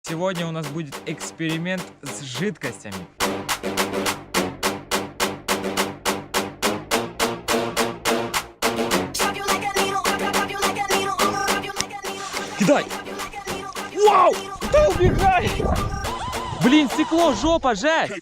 Сегодня у нас будет эксперимент с жидкостями. Кидай! Вау! Ты убегай! Блин, стекло, жопа, жесть!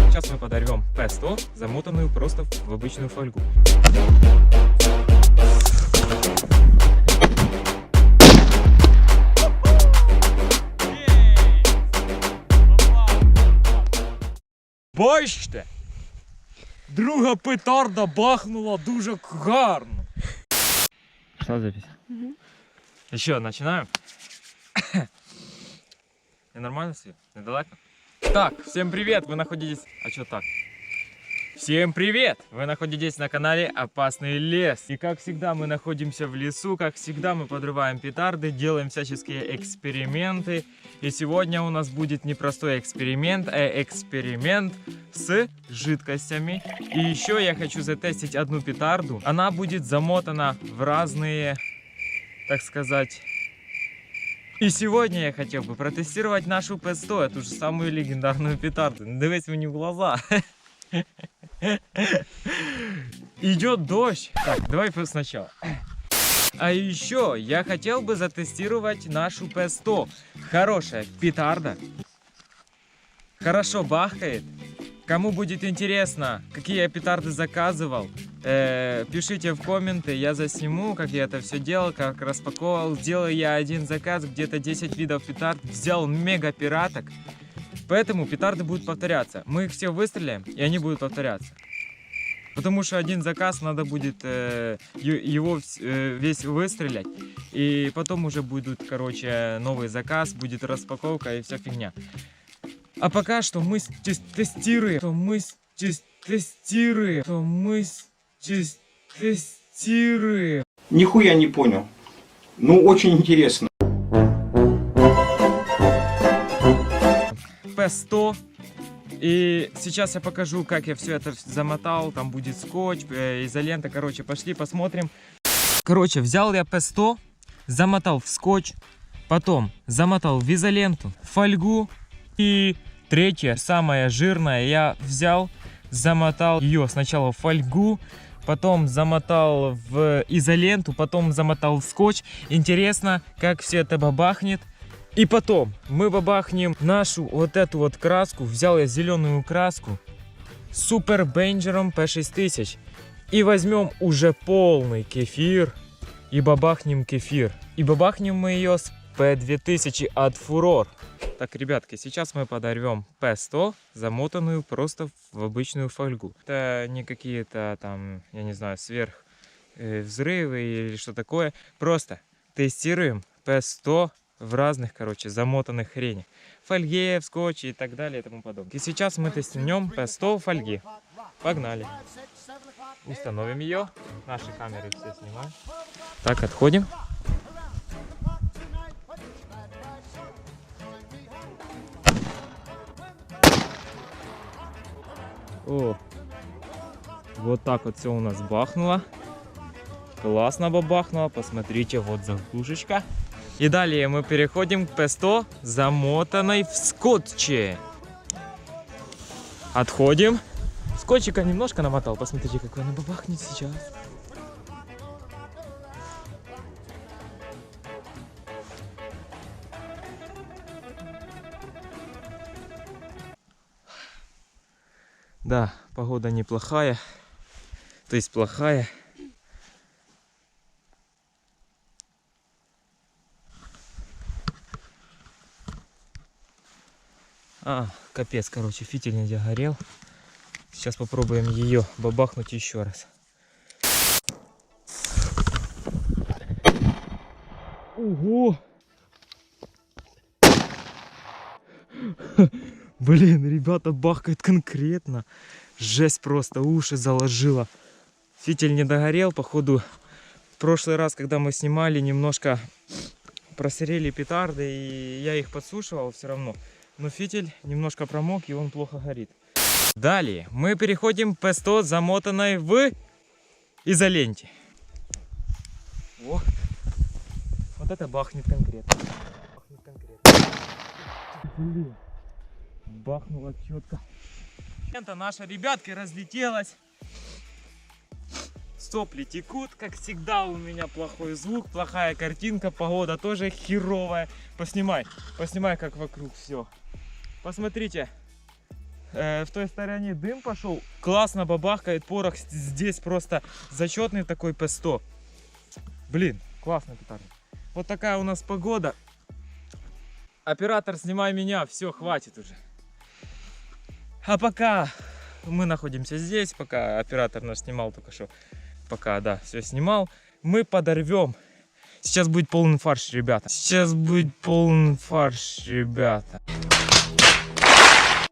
Сейчас мы подорвем P100, замотанную просто в обычную фольгу. Бачите? Друга петарда бахнула дуже гарно. Что запись? Угу. Еще, начинаем? Я нормально свет? Недалеко? Так, всем привет! Вы находитесь... А что так? Всем привет! Вы находитесь на канале Опасный лес. И как всегда мы находимся в лесу, как всегда мы подрываем петарды, делаем всяческие эксперименты. И сегодня у нас будет не простой эксперимент, а эксперимент с жидкостями. И еще я хочу затестить одну петарду. Она будет замотана в разные, так сказать... И сегодня я хотел бы протестировать нашу P100, эту же самую легендарную петарду. Дивись мені в глаза. Идет дождь. Так, давай сначала. А еще я хотел бы затестировать нашу P100. Хорошая петарда. Хорошо бахкает. Кому будет интересно, какие я петарды заказывал, пишите в комменты, я засниму, как я это все делал, как распаковывал. Сделал я один заказ, где-то 10 видов петард, взял мега пираток. Поэтому петарды будут повторяться. Мы их все выстреляем, и они будут повторяться. Потому что один заказ надо будет его весь выстрелять. И потом уже будет, короче, новый заказ, будет распаковка и вся фигня. А пока что мы тестируем. Нихуя не понял. Ну, очень интересно. P100. И сейчас я покажу, как я все это замотал. Там будет скотч, изолента. Короче, пошли посмотрим. Короче, взял я P100, замотал в скотч, потом замотал в изоленту, в фольгу. И третье, самое жирное, я взял, замотал ее сначала в фольгу, потом замотал в изоленту, потом замотал в скотч. Интересно, как все это бабахнет. И потом мы бабахнем нашу вот эту вот краску. Взял я зеленую краску Super Bengerом P6000. И возьмем уже полный кефир и бабахнем кефир. И бабахнем мы ее с P2000 от Furor. Так, ребятки, сейчас мы подорвем P100, замотанную просто в обычную фольгу. Это не какие-то там, я не знаю, сверх взрывы или что такое. Просто тестируем P100 в разных, короче, замотанных хренях. В фольге, в скотче и так далее и тому подобное. И сейчас мы тестируем P100 в фольге. Погнали. Установим ее. Наши камеры все снимаем. Так, отходим. О, вот так вот все у нас бахнуло. Классно бабахнуло. Посмотрите, вот заглушечка. И далее мы переходим к P100, замотанной в скотче. Отходим. Скотчика немножко намотал. Посмотрите, как она бабахнет сейчас. Да, погода неплохая, то есть плохая. Капец, короче, фитиль не догорел. Сейчас попробуем ее бабахнуть еще раз. Ого! Блин, ребята, бахкает конкретно. Жесть просто, уши заложила. Фитиль не догорел, походу. В прошлый раз, когда мы снимали, немножко просырели петарды, и я их подсушивал все равно. Но фитиль немножко промок, и он плохо горит. Далее мы переходим к P100, замотанной в изоленте. О, вот Вот это бахнет конкретно. Бахнет конкретно. Блин. Бахнуло четко. Лента наша, ребятки, разлетелась. Сопли текут, как всегда у меня плохой звук, плохая картинка, погода тоже херовая. Поснимай, как вокруг все. Посмотрите, в той стороне дым пошел, классно бабахкает порох, здесь просто зачетный такой П100. Блин, классно петарда. Вот такая у нас погода. Оператор, снимай меня, все, хватит уже. А пока мы находимся здесь, пока оператор наш снимал только что, пока, да, все снимал, мы подорвем. Сейчас будет полный фарш, ребята. Сейчас будет полный фарш, ребята.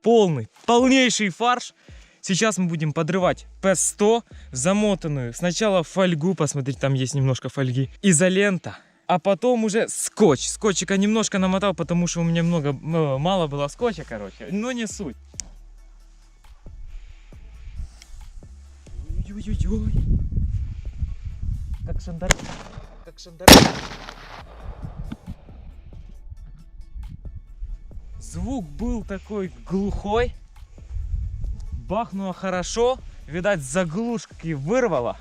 Полнейший фарш. Сейчас мы будем подрывать П100, замотанную сначала в фольгу, посмотрите, там есть немножко фольги, изолента, а потом уже скотч. Скотчика немножко намотал, потому что у меня мало было скотча, короче, но не суть. Ой-ой-ой. Как шандар. Как шандар. Звук был такой глухой. Бахнуло хорошо. Видать, с заглушки вырвало.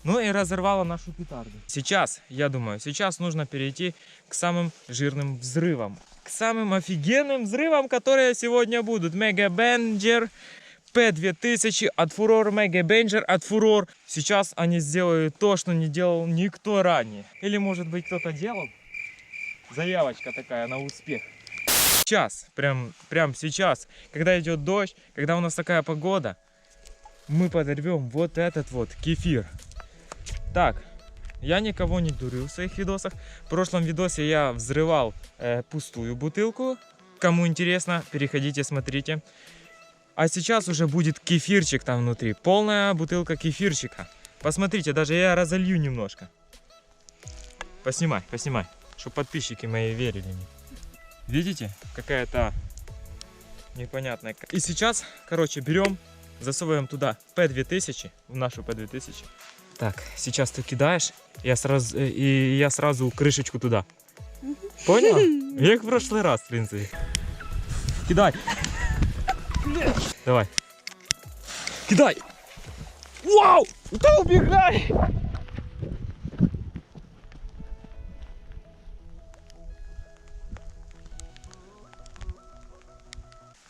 Ну и разорвало нашу петарду. Сейчас, я думаю, нужно перейти к самым жирным взрывам. К самым офигенным взрывам, которые сегодня будут. Mega Banger P2000 от Furor, Mega Banger от Furor. Сейчас они сделают то, что не делал никто ранее. Или может быть кто-то делал. Заявочка такая на успех. Сейчас, прям сейчас, когда идет дождь, когда у нас такая погода, мы подорвем вот этот вот кефир. Так, я никого не дурю в своих видосах. В прошлом видосе я взрывал пустую бутылку. Кому интересно, переходите, смотрите. А сейчас уже будет кефирчик там внутри. Полная бутылка кефирчика. Посмотрите, даже я разолью немножко. Поснимай, чтобы подписчики мои верили мне. Видите, какая-то непонятная. И сейчас, короче, берем, засовываем туда P2000, в нашу P2000. Так, сейчас ты кидаешь, я сразу крышечку туда. Поняла? Як в прошлый раз, в принципе. Кидай. Давай. Кидай. Вау! Да убегай!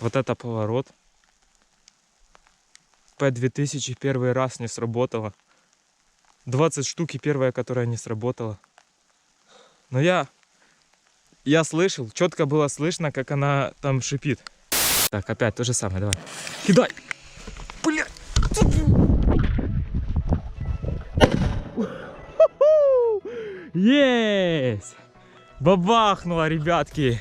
Вот это поворот. P2000 первый раз не сработала. 20 штук и первая, которая не сработала. Но я слышал, четко было слышно, как она там шипит. Так, опять то же самое, давай. Кидай! Бля! Есть! Бабахнуло, ребятки!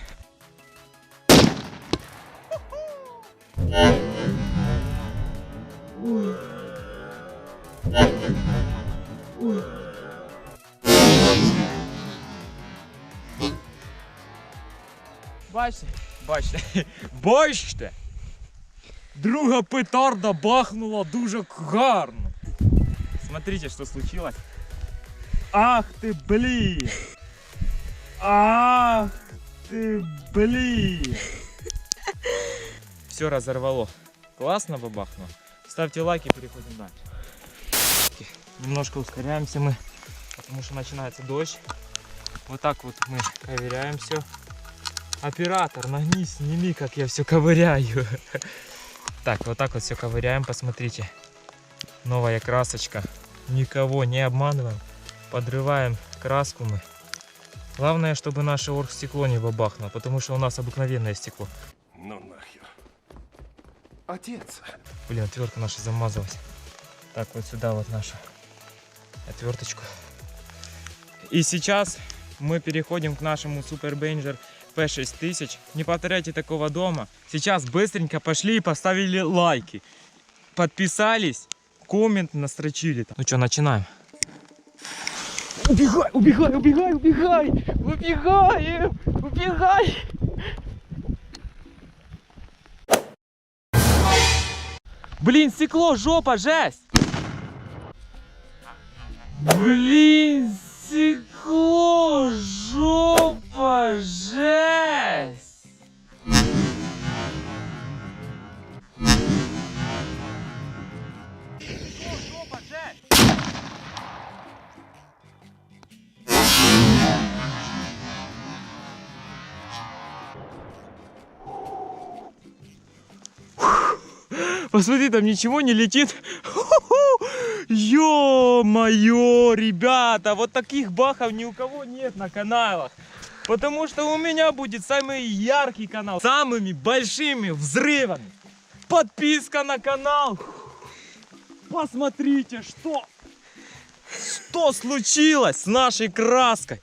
Бачите? Друга петарда бахнула дуже гарно. Смотрите, что случилось. Ах ты, блин! Ах ты, блин! Все разорвало. Классно бабахнуло. Ставьте лайки, переходим дальше. Немножко ускоряемся мы, потому что начинается дождь. Вот так вот мы ковыряем все. Оператор, нагнись, сними, как я все ковыряю. Так, вот так вот все ковыряем, посмотрите. Новая красочка. Никого не обманываем. Подрываем краску мы. Главное, чтобы наше оргстекло не бабахнуло, потому что у нас обыкновенное стекло. Ну нахер. Отец. Блин, отвертка наша замазалась. Так, вот сюда вот нашу отверточку. И сейчас мы переходим к нашему Super Banger P6000. Не повторяйте такого дома. Сейчас быстренько пошли и поставили лайки. Подписались, коммент настрочили. Ну что, начинаем. Убегай, убегай, убегай, убегай! Убегаем! Убегай! Блин, стекло, жопа, жесть! Блин, стекло, жопа! Посмотри, там ничего не летит. Ё-моё, ребята, вот таких бахов ни у кого нет на каналах. Потому что у меня будет самый яркий канал, с самыми большими взрывами. Подписка на канал. Посмотрите, что случилось с нашей краской.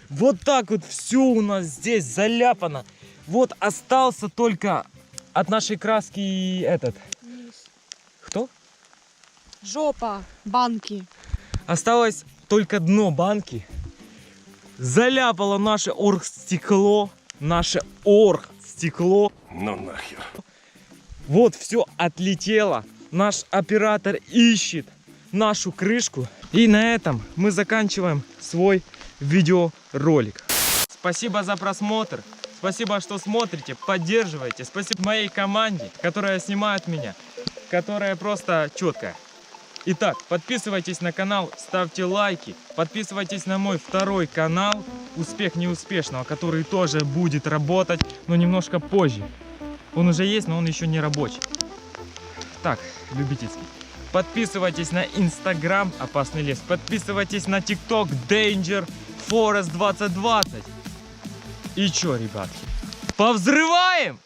Вот так вот все у нас здесь заляпано. Вот остался только от нашей краски этот. Кто? Жопа банки. Осталось только дно банки. Заляпало наше оргстекло. Наше оргстекло. Ну нахер. Вот все отлетело. Наш оператор ищет нашу крышку. И на этом мы заканчиваем свой видеоролик. Спасибо за просмотр. Спасибо, что смотрите, поддерживаете. Спасибо моей команде, которая снимает меня, которая просто четкая. Итак, подписывайтесь на канал, ставьте лайки, подписывайтесь на мой второй канал «Успех неуспешного», который тоже будет работать, но немножко позже. Он уже есть, но он еще не рабочий. Так, любительский. Подписывайтесь на Instagram «Опасный лес», подписывайтесь на TikTok Danger Forest 2020. И чё, ребятки, повзрываем!